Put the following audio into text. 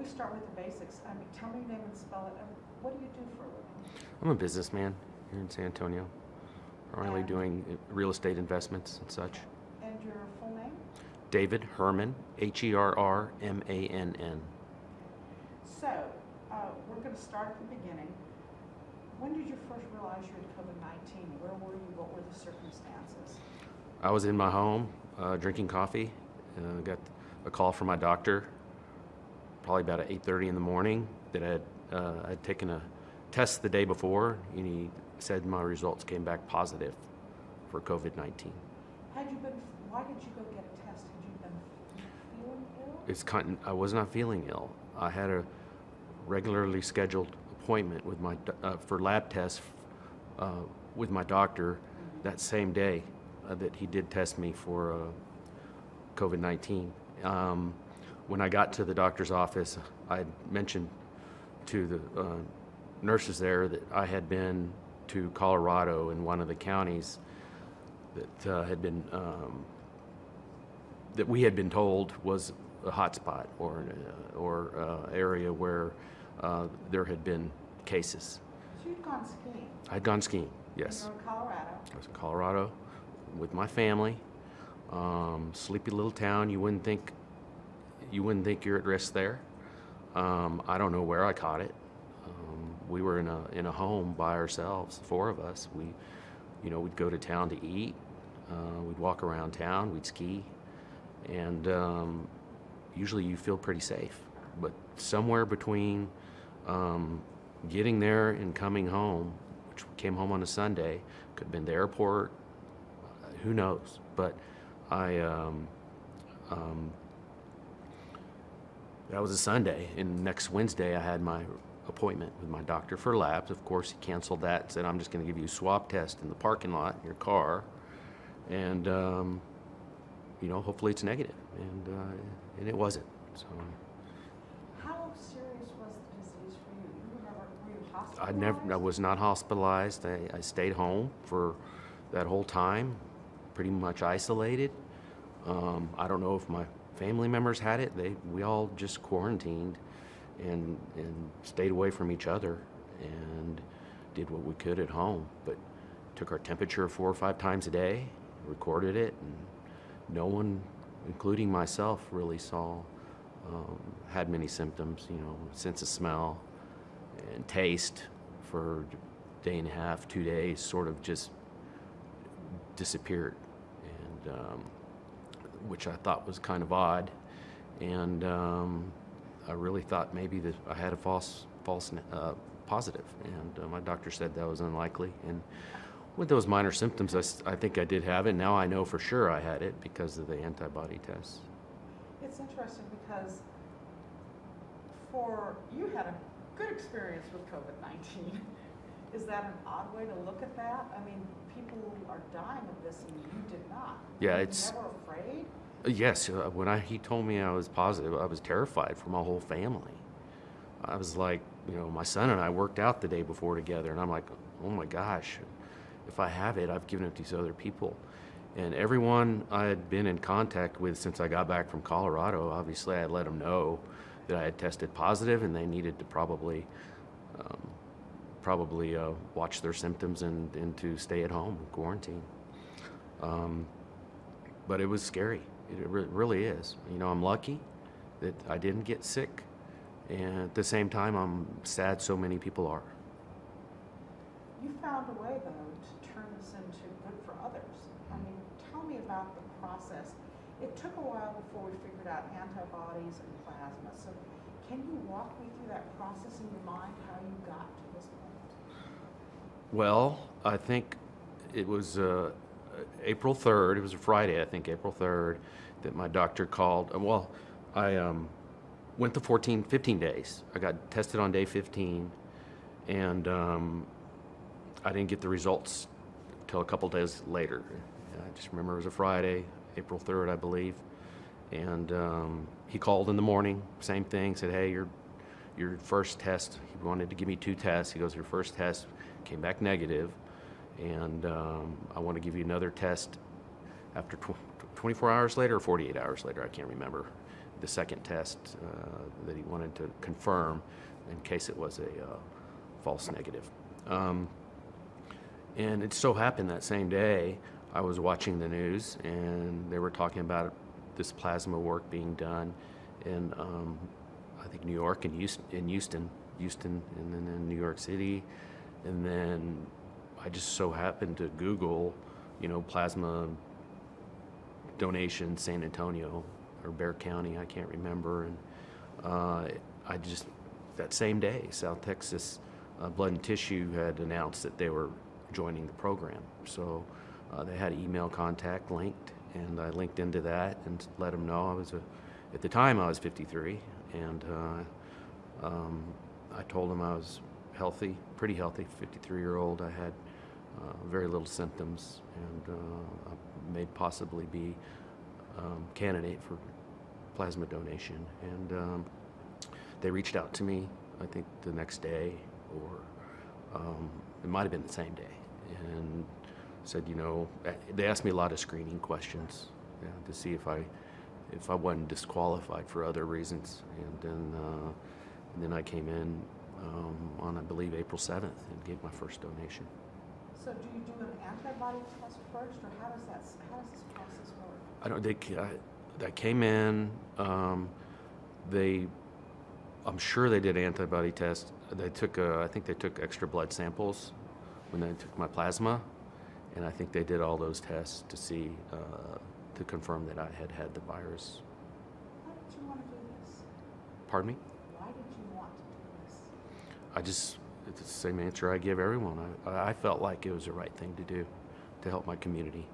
start with the basics. I mean, tell me your name and spell it. What do you do for a living? I'm a businessman here in San Antonio, primarily And- doing real estate investments and such. And your full name? David Herman, Herrmann. So, we're going to start at the beginning. When did you first realize you had COVID-19? Where were you? What were the circumstances? I was in my home drinking coffee. Got a call from my doctor probably about at 8:30 in the morning that I'd taken a test the day before, and he said my results came back positive for COVID-19. Why did you go get a test? Had you been feeling ill? I was not feeling ill. I had a regularly scheduled appointment with for lab tests with my doctor that same day that he did test me for COVID-19. When I got to the doctor's office, I had mentioned to the nurses there that I had been to Colorado in one of the counties that we had been told was a hotspot or area where there had been cases. So you'd gone skiing? I'd gone skiing, yes. And you were in Colorado? I was in Colorado with my family. Sleepy little town. You wouldn't think you're at risk there. I don't know where I caught it. We were in a home by ourselves, four of us. We'd go to town to eat. We'd walk around town. We'd ski, and usually you feel pretty safe. But somewhere between getting there and coming home, which we came home on a Sunday, could have been the airport. Who knows? But that was a Sunday, and next Wednesday I had my appointment with my doctor for labs. Of course, he canceled that and said, I'm just going to give you a swab test in the parking lot in your car, and hopefully it's negative. And it wasn't. So How serious was the disease for you? Were you hospitalized? I was not hospitalized. I stayed home for that whole time, pretty much isolated. I don't know if my family members had it. We all just quarantined and stayed away from each other and did what we could at home. But took our temperature 4 or 5 times a day, recorded it, and no one, including myself, really had many symptoms. Sense of smell and taste for a day and a half, 2 days, sort of just disappeared, and which I thought was kind of odd, and I really thought maybe that I had a false positive, and my doctor said that was unlikely. And with those minor symptoms, I think I did have it. Now I know for sure I had it because of the antibody tests. It's interesting because you had a good experience with COVID-19. Is that an odd way to look at that? I mean, people are dying of this and you did not. Yeah, Were you it's... never afraid? Yes, when he told me I was positive, I was terrified for my whole family. I was like, my son and I worked out the day before together, and I'm like, oh my gosh, if I have it, I've given it to these other people. And everyone I had been in contact with since I got back from Colorado, obviously I had let them know that I had tested positive, and they needed to probably watch their symptoms and to stay at home and quarantine. But it was scary. It really is. I'm lucky that I didn't get sick, and at the same time, I'm sad so many people are. You found a way, though, to turn this into good for others. I mean, tell me about the process. It took a while before we figured out antibodies and plasma. So can you walk me through that process in your mind, how you got to this point? Well, I think it was April 3rd. It was a Friday, I think, April 3rd, that my doctor called. I went to 15 days. I got tested on day 15, and I didn't get the results until a couple days later. I just remember it was a Friday, April 3rd, I believe. And he called in the morning, same thing, said, hey, your first test, he wanted to give me 2 tests. He goes, your first test came back negative, and I want to give you another test after 24 hours later or 48 hours later, I can't remember. the second test that he wanted to confirm in case it was a false negative. And it so happened that same day I was watching the news and they were talking about this plasma work being done in I think New York and Houston, and then in New York City. And then I just so happened to Google, plasma donation San Antonio or Bexar County, I can't remember. And I just, that same day, South Texas Blood and Tissue had announced that they were joining the program. So they had an email contact linked, and I linked into that and let them know at the time I was 53, and I told them I was healthy, pretty healthy, 53-year-old. I had very little symptoms, and I may possibly be candidate for plasma donation. And they reached out to me, I think the next day, or it might have been the same day, and said, they asked me a lot of screening questions to see if I wasn't disqualified for other reasons. And then I came in on, I believe, April 7th and gave my first donation. So do you do an antibody test first, or how does this process work? I don't. I came in. I'm sure they did antibody tests. They took. I think they took extra blood samples when they took my plasma, and I think they did all those tests to see to confirm that I had the virus. Why did you want to do this? Pardon me? Why did you want to do this? It's the same answer I give everyone. I felt like it was the right thing to do to help my community.